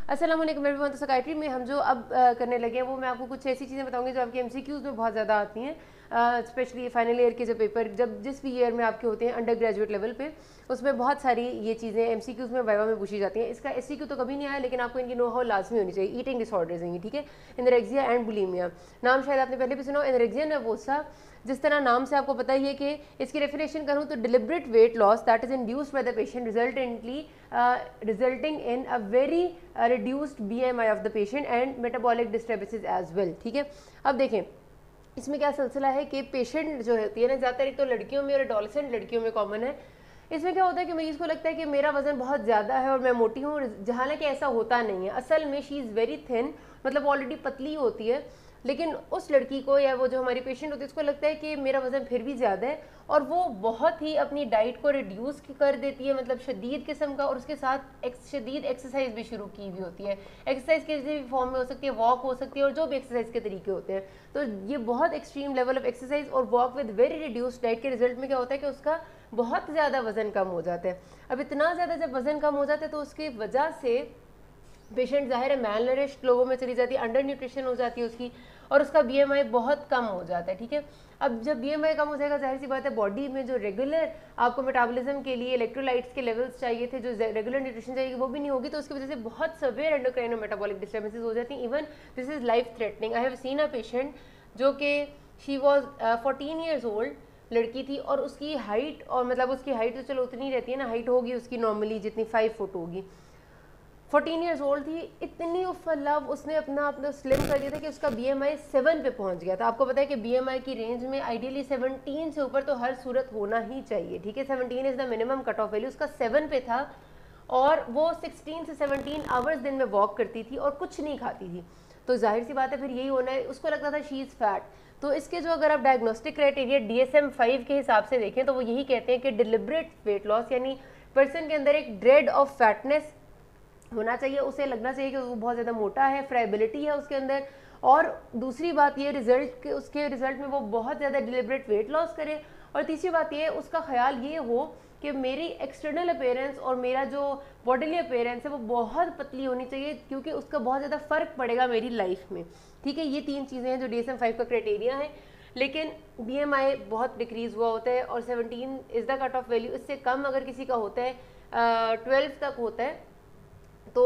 अस्सलाम वालेकुम एवरीवन। तो साइकाइट्री में हम जो अब करने लगे हैं वो मैं आपको कुछ ऐसी चीज़ें बताऊंगी जो आपके एमसीक्यूज़ में बहुत ज़्यादा आती हैं, स्पेशली फाइनल ईयर के जो पेपर जब जिस भी ईयर में आपके होते हैं अंडर ग्रेजुएट लेवल पे, उसमें बहुत सारी ये चीज़ें एमसीक्यूज़ में वाइवा में पूछी जाती हैं। इसका एससीक्यू तो कभी नहीं आया, लेकिन आपको इनकी नो हाउ लाजमी होनी चाहिए। ईटिंग डिसऑर्डर्स हैं, ठीक है, एनोरेक्सिया एंड बुलिमिया। नाम शायद आपने पहले भी सुना, एनोरेक्सिया नर्वोसा, जिस तरह नाम से आपको पता ही है कि इसकी डेफिनेशन करूँ तो deliberate weight loss that is induced by the patient resulting in a very reduced BMI of the patient and metabolic disturbances as well. ठीक है, अब देखें इसमें क्या सिलसिला है कि पेशेंट जो होती है ना, ज़्यादातर एक तो लड़कियों में और एडोलेसेंट लड़कियों में कॉमन है। इसमें क्या होता है कि मरीज को लगता है कि मेरा वजन बहुत ज़्यादा है और मैं मोटी हूँ, जहाँ कि ऐसा होता नहीं है। असल में शी इज़ वेरी थिन, मतलब ऑलरेडी पतली होती है, लेकिन उस लड़की को या वो जो हमारी पेशेंट होती है उसको लगता है कि मेरा वजन फिर भी ज़्यादा है, और वो बहुत ही अपनी डाइट को रिड्यूस कर देती है, मतलब शदीद किस्म का, और उसके साथ शदीद एक्सरसाइज भी शुरू की हुई होती है। एक्सरसाइज किसी भी फॉर्म में हो सकती है, वॉक हो सकती है, और जो भी एक्सरसाइज के तरीके होते हैं। तो ये बहुत एक्सट्रीम लेवल ऑफ एक्सरसाइज और walk with very reduced diet के रिजल्ट में क्या होता है कि उसका बहुत ज़्यादा वजन कम हो जाता है। अब इतना ज़्यादा जब वजन कम हो जाता है तो उसकी वजह से पेशेंट ज़ाहिर है मैल नरिश्ड लोगों में चली जाती है, अंडर न्यूट्रिशन हो जाती है उसकी, और उसका बीएमआई बहुत कम हो जाता है। ठीक है, अब जब बीएमआई कम हो जाएगा, जाहिर सी बात है बॉडी में जो रेगुलर आपको मेटाबॉलिज्म के लिए इलेक्ट्रोलाइट्स के लेवल्स चाहिए थे, जो रेगुलर न्यूट्रिशन चाहिए, वो भी नहीं होगी, तो उसकी वजह से बहुत सवेयर एंडोक्राइन और मेटाबॉलिक डिस्टर्बेंसेस हो जाती हैं। Even this is life threatening. I have seen a patient जो कि शी वॉज 14 ईयर्स ओल्ड, लड़की थी, और उसकी हाइट, और मतलब उसकी हाइट तो चलो उतनी रहती है ना, हाइट होगी उसकी नॉर्मली जितनी 5 फुट होगी, 14 ईयर्स ओल्ड थी, इतनी लव उसने अपना स्लिम कर दिया था कि उसका बीएमआई 7 पे पहुंच गया था। आपको पता है कि बीएमआई की रेंज में आइडियली 17 से ऊपर तो हर सूरत होना ही चाहिए। ठीक है, 17 is the minimum cut off value, उसका 7 पे था, और वो 16 से 17 आवर्स दिन में वॉक करती थी और कुछ नहीं खाती थी। तो जाहिर सी बात है फिर यही होना है, उसको लगता था शी इज़ फैट। तो इसके जो अगर आप डायग्नोस्टिक क्राइटेरिया DSM-5 के हिसाब से देखें तो वो यही कहते हैं कि डिलिबरेट वेट लॉस, यानी पर्सन के अंदर एक ड्रेड ऑफ फैटनेस होना चाहिए, उसे लगना चाहिए कि वो बहुत ज़्यादा मोटा है, फ्राइबिलिटी है उसके अंदर, और दूसरी बात ये उसके रिजल्ट में वो बहुत ज़्यादा डिलिबरेट वेट लॉस करे, और तीसरी बात ये उसका ख्याल ये हो कि मेरी एक्सटर्नल अपेयरेंस और मेरा जो बॉडीली अपेयरेंस है वो बहुत पतली होनी चाहिए, क्योंकि उसका बहुत ज़्यादा फ़र्क पड़ेगा मेरी लाइफ में। ठीक है, ये 3 चीज़ें हैं जो DSM-5 का क्राइटेरिया है। लेकिन BMI बहुत डिक्रीज़ हुआ होता है, और 17 is the cut off value. इससे कम अगर किसी का होता है, 12 तक होता है, तो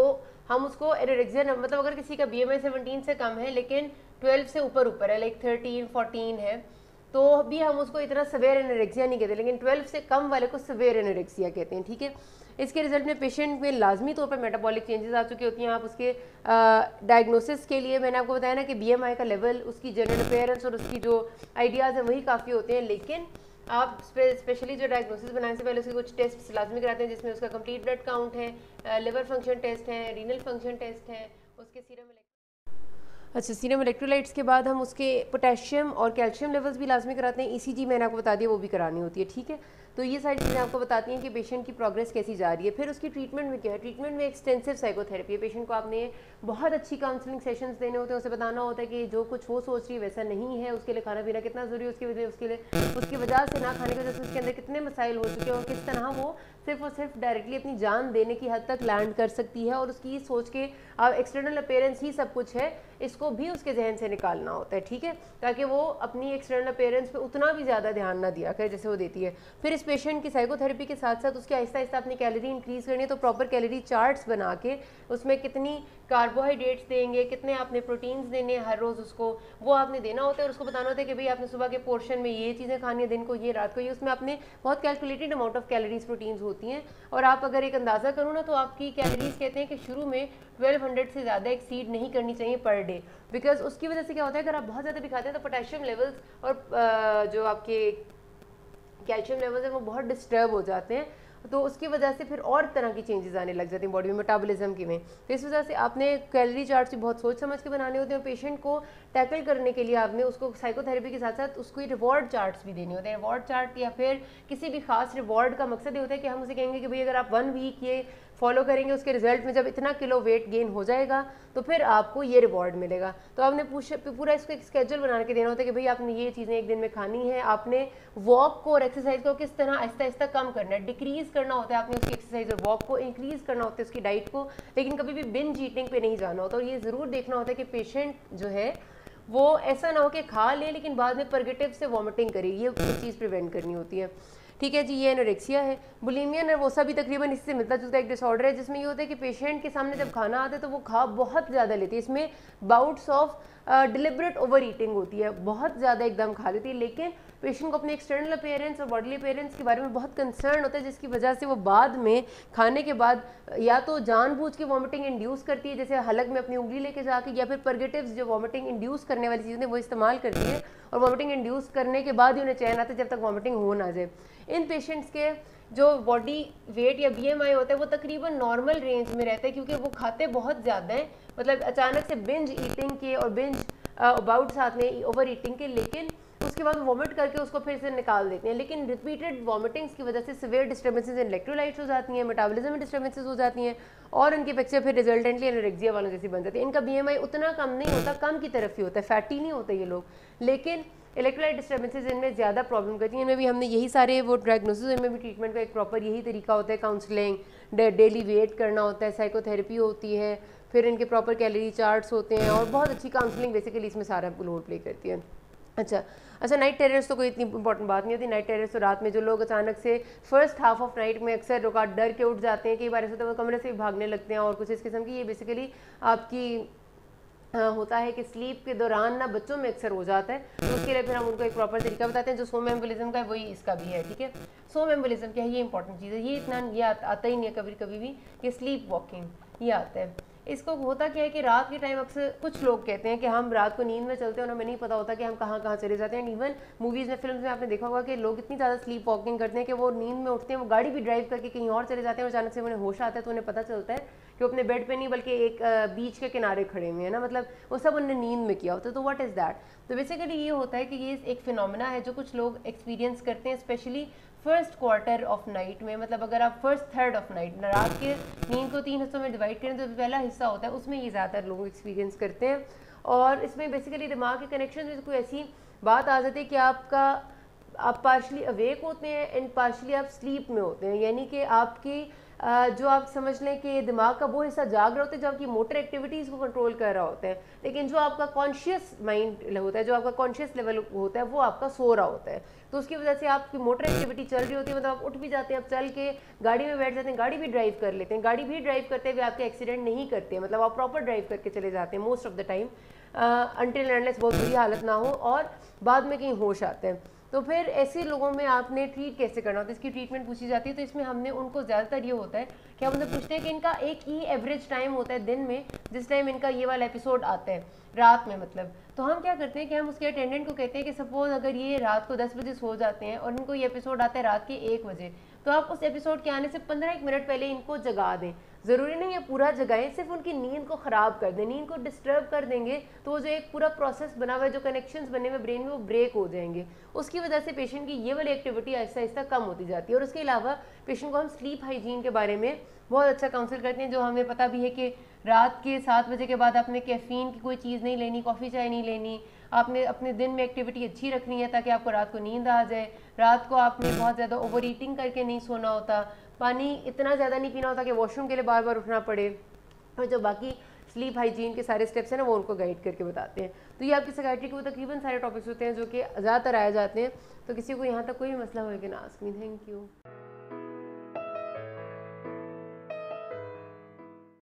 हम उसको एनोरेक्सिया, मतलब अगर किसी का BMI 17 से कम है लेकिन 12 से ऊपर है, लाइक 13 14 है, तो भी हम उसको इतना सवेयर एनोरेक्सिया नहीं कहते, लेकिन 12 से कम वाले को सवेयर एनोरेक्सिया कहते हैं। ठीक है, इसके रिजल्ट में पेशेंट में लाजमी तौर पर मेटाबॉलिक चेंजेस आ चुकी होती हैं। आप उसके डायग्नोसिस के लिए मैंने आपको बताया ना कि BMI का लेवल, उसकी जनरल अपेयरेंस और उसकी जो आइडियाज़ हैं वही काफ़ी होते हैं, लेकिन आप स्पेशली जो डायग्नोसिस बनाने से पहले उसके कुछ टेस्ट लाजमी कराते हैं, जिसमें उसका कंप्लीट ब्लड काउंट है, लिवर फंक्शन टेस्ट है, रीनल फंक्शन टेस्ट है, उसके सीरम इलेक्ट्रोलाइट्स के बाद हम उसके पोटेशियम और कैल्शियम लेवल्स भी लाजमी कराते हैं। ECG मैंने आपको बता दिया, वो भी करानी होती है। ठीक है, तो ये सारी चीज़ें आपको बताती हैं कि पेशेंट की प्रोग्रेस कैसी जा रही है। फिर उसकी ट्रीटमेंट में क्या है, ट्रीटमेंट में एक्सटेंसिव साइकोथेरेपी है। पेशेंट को आपने बहुत अच्छी काउंसलिंग सेशंस देने होते हैं, उसे बताना होता है कि जो कुछ वो सोच रही है वैसा नहीं है, उसके लिए खाना पीना कितना ज़रूरी है, उसकी वजह से ना खाने की वजह से उसके अंदर कितने मसाइल हो चुके हैं, और किस तरह वो सिर्फ और सिर्फ डायरेक्टली अपनी जान देने की हद तक लैंड कर सकती है, और उसकी सोच के एक्सटर्नल अपेयरेंस ही सब कुछ है, इसको भी उसके जहन से निकालना होता है। ठीक है, ताकि वो अपनी एक्सटर्नल अपेयरेंस पे उतना भी ज़्यादा ध्यान ना दिया करे जैसे वो देती है। फिर इस पेशेंट की साइकोथेरेपी के साथ साथ उसकी आहिस्ता आहिस्ता अपनी कैलोरी इंक्रीज़ करनी है, तो प्रॉपर कैलोरी चार्ट्स बना के उसमें कितनी कार्बोहाइड्रेट्स देंगे, कितने आपने प्रोटीन्स देने हर रोज़, उसको वो आपने देना होता है, और उसको बताना होता है कि भाई आपने सुबह के पोर्शन में ये चीज़ें खानी है, दिन को ये, रात को ये, उसमें आपने बहुत calculated amount of calories proteins होती हैं। और आप अगर एक अंदाज़ा करो ना, तो आपकी कैलोरीज कहते हैं कि शुरू में 1200 से ज़्यादा एक्सीड नहीं करनी चाहिए पर डे, बिकॉज उसकी वजह से क्या होता है, अगर आप बहुत ज़्यादा भी खाते हैं तो पोटेशियम लेवल्स और जो आपके कैल्शियम लेवल्स हैं वो बहुत डिस्टर्ब हो जाते हैं, तो उसकी वजह से फिर और तरह की चेंजेस आने लग जाती हैं बॉडी में, मेटाबॉलिज्म की में। तो इस वजह से आपने कैलोरी चार्ट्स भी बहुत सोच समझ के बनाने होते हैं। पेशेंट को टैकल करने के लिए आपने उसको साइकोथेरेपी के साथ साथ उसको रिवॉर्ड चार्ट्स भी देने होते हैं। रिवॉर्ड चार्ट या फिर किसी भी खास रिवॉर्ड का मकसद ये होता है कि हम उसे कहेंगे कि भाई अगर आप 1 वीक ये फॉलो करेंगे, उसके रिजल्ट में जब इतना किलो वेट गेन हो जाएगा तो फिर आपको ये रिवॉर्ड मिलेगा। तो आपने पूरा इसको एक स्केड्यूल बना के देना होता है कि भाई आपने ये चीज़ें एक दिन में खानी है, आपने वॉक को और एक्सरसाइज को किस तरह आहिस्ता आहिस्ता कम करना है, डिक्रीज करना होता है आपने उसकी एक्सरसाइज और वॉक को, इंक्रीज करना होता है उसकी डाइट को, लेकिन कभी भी बिंज ईटिंग पे नहीं जाना होता। और ये ज़रूर देखना होता है कि पेशेंट जो है वो ऐसा ना हो कि खा ले लेकिन बाद में परगेटिव से वॉमिटिंग करे, ये चीज़ प्रिवेंट करनी होती है। ठीक है जी, ये एनोरेक्सिया है। बुलिमिया नर्वोसा भी तकरीबन इससे मिलता जुलता एक डिसऑर्डर है, जिसमें ये होता है कि पेशेंट के सामने जब खाना आता है तो वो खा बहुत ज़्यादा लेती है, इसमें bouts of deliberate over eating होती है, बहुत ज़्यादा एकदम खा लेती है, लेकिन पेशेंट को अपने एक्सटर्नल अपीयरेंस और बॉडीली अपीयरेंस के बारे में बहुत कंसर्न होता है, जिसकी वजह से वो बाद में खाने के बाद या तो जानबूझ के वॉमिटिंग इंड्यूस करती है, जैसे हलक में अपनी उंगली लेके जाके, या फिर परगेटिव्स जो वॉमिटिंग इंड्यूस करने वाली चीज़ें वो इस्तेमाल करती है, और वॉमिटिंग इंड्यूस करने के बाद ही उन्हें चैन आता है जब तक वॉमिटिंग हो ना जाए। इन पेशेंट्स के जो बॉडी वेट या BMI होता है वो तकरीबन नॉर्मल रेंज में रहता है, क्योंकि वो खाते बहुत ज़्यादा हैं, मतलब अचानक से बिंज ईटिंग के और बिंज अबाउट्स आते हैं ओवर ईटिंग के, लेकिन उसके बाद वॉमिट करके उसको फिर से निकाल देते हैं। लेकिन रिपीटेड वॉमिटिंग्स की वजह से सिवियर डिस्टर्बेंसेस इन इलेक्ट्रोलाइट्स हो जाती हैं, मेटाबॉलिज्म में डिस्टर्बेंसेस हो जाती हैं, और उनकी पिक्चर फिर रिजल्टेंटली एनोरेक्सिया वालों जैसी बन जाती है। इनका BMI उतना कम नहीं होता, कम की तरफ ही होता है, फैटी नहीं होते ये लोग, लेकिन इलेक्ट्रोलाइट डिस्टर्बेंसेज इनमें ज़्यादा प्रॉब्लम करती हैं। इनमें भी हमने यही सारे वो डायग्नोसिस, इनमें भी ट्रीटमेंट का एक प्रॉपर यही तरीका होता है, काउंसलिंग, डेली वेट करना होता है, साइकोथेरेपी होती है, फिर इनके प्रॉपर कैलोरी चार्ट्स होते हैं, और बहुत अच्छी काउंसलिंग बेसिकली इसमें सारा रोल प्ले करती है। अच्छा नाइट टेरर्स तो कोई इतनी इंपॉर्टेंट बात नहीं होती। नाइट टेरर्स तो रात में जो लोग अचानक से फर्स्ट हाफ ऑफ नाइट में अक्सर लोग डर के उठ जाते हैं, कई बार ऐसा होता है वो कमरे से भी भागने लगते हैं और कुछ इस किस्म की, ये बेसिकली आपकी होता है कि स्लीप के दौरान ना बच्चों में अक्सर हो जाता है। तो उसके लिए फिर हम उनको एक प्रॉपर तरीका बताते हैं जो सोमएम्बोलिज्म का है, वही इसका भी है। ठीक है, सोमएम्बोलिज्म क्या है, ये इंपॉर्टेंट चीज़ है, ये इतना ये आता ही नहीं है कभी भी कि स्लीप वॉकिंग ये आता है। इसको होता क्या है कि रात के टाइम अक्सर कुछ लोग कहते हैं कि हम रात को नींद में चलते हैं और हमें नहीं पता होता कि हम कहाँ कहाँ चले जाते हैं। इवन मूवीज़ में, फिल्म में आपने देखा होगा कि लोग इतनी ज़्यादा स्लीप वॉकिंग करते हैं कि वो नींद में उठते हैं, वो गाड़ी भी ड्राइव करके कहीं और चले जाते हैं, और अचानक से उन्हें होश आता है तो उन्हें पता चलता है कि वो अपने बेड पे नहीं बल्कि एक बीच के किनारे खड़े हुए हैं ना, मतलब वो सब उन्हें नींद में किया होता है। तो व्हाट इज़ दैट? तो बेसिकली ये होता है कि ये एक फिनोमेना है जो कुछ लोग एक्सपीरियंस करते हैं, specially first quarter of night में। मतलब अगर आप फर्स्ट थर्ड ऑफ नाइट, रात के नींद को 3 हिस्सों में डिवाइड करें तो पहला हिस्सा होता है, उसमें ये ज़्यादातर लोग एक्सपीरियंस करते हैं। और इसमें बेसिकली दिमाग के कनेक्शन में कोई ऐसी बात आ जाती है कि आप पार्शली अवेक होते हैं एंड पार्शली आप स्लीप में होते हैं, यानी कि आपकी जो आप समझ लें कि दिमाग का वो हिस्सा जाग रहा होता है जो आपकी मोटर एक्टिविटीज़ को कंट्रोल कर रहा होता है, लेकिन जो आपका कॉन्शियस माइंड होता है, जो आपका कॉन्शियस लेवल होता है, वो आपका सो रहा होता है। तो उसकी वजह से आपकी मोटर एक्टिविटी चल रही होती है, मतलब आप उठ भी जाते हैं, आप चल के गाड़ी में बैठ जाते हैं, गाड़ी भी ड्राइव कर लेते हैं, गाड़ी भी ड्राइव करते हुए आपके एक्सीडेंट नहीं करते हैं, मतलब आप प्रॉपर ड्राइव करके चले जाते हैं most of the time, until unless बहुत बुरी हालत ना हो और बाद में कहीं होश आते हैं। तो फिर ऐसे लोगों में आपने ट्रीट कैसे करना होता है, इसकी ट्रीटमेंट पूछी जाती है। तो इसमें हमने उनको ज़्यादातर ये होता है कि हम उनसे पूछते हैं कि इनका एक ही एवरेज टाइम होता है दिन में जिस टाइम इनका ये वाला एपिसोड आता है रात में, मतलब तो हम क्या करते हैं कि हम उसके अटेंडेंट को कहते हैं कि सपोज अगर ये रात को 10 बजे सो जाते हैं और इनको ये एपिसोड आता है रात के 1 बजे, तो आप उस एपिसोड के आने से 15 मिनट पहले इनको जगा दें। ज़रूरी नहीं है पूरा जगाएं, सिर्फ उनकी नींद को ख़राब कर दें, नींद को डिस्टर्ब कर देंगे तो वो जो एक पूरा प्रोसेस बना हुआ है, जो कनेक्शंस बने हुए ब्रेन में, वो ब्रेक हो जाएंगे। उसकी वजह से पेशेंट की ये वाली एक्टिविटी आहिस्ता आहिस्ता कम होती जाती है। और उसके अलावा पेशेंट को हम स्लीप हाइजीन के बारे में बहुत अच्छा काउंसिल करते हैं, जो हमें पता भी है कि रात के 7 बजे के बाद आपने कैफीन की कोई चीज़ नहीं लेनी, कॉफ़ी चाय नहीं लेनी, आपने अपने दिन में एक्टिविटी अच्छी रखनी है ताकि आपको रात को नींद आ जाए। रात को आपने बहुत ज़्यादा ओवर ईटिंग करके नहीं सोना होता, पानी इतना ज़्यादा नहीं पीना होता कि वॉशरूम के लिए बार बार उठना पड़े, और जो बाकी स्लीप हाइजीन के सारे स्टेप्स हैं ना वो उनको गाइड करके बताते हैं। तो ये आपकी साइकियाट्री के वो तकरीबन सारे टॉपिक्स होते हैं जो कि ज़्यादातर आए जाते हैं। तो किसी को यहाँ तक कोई भी मसला हो लेकिन आस्क मी। Thank you.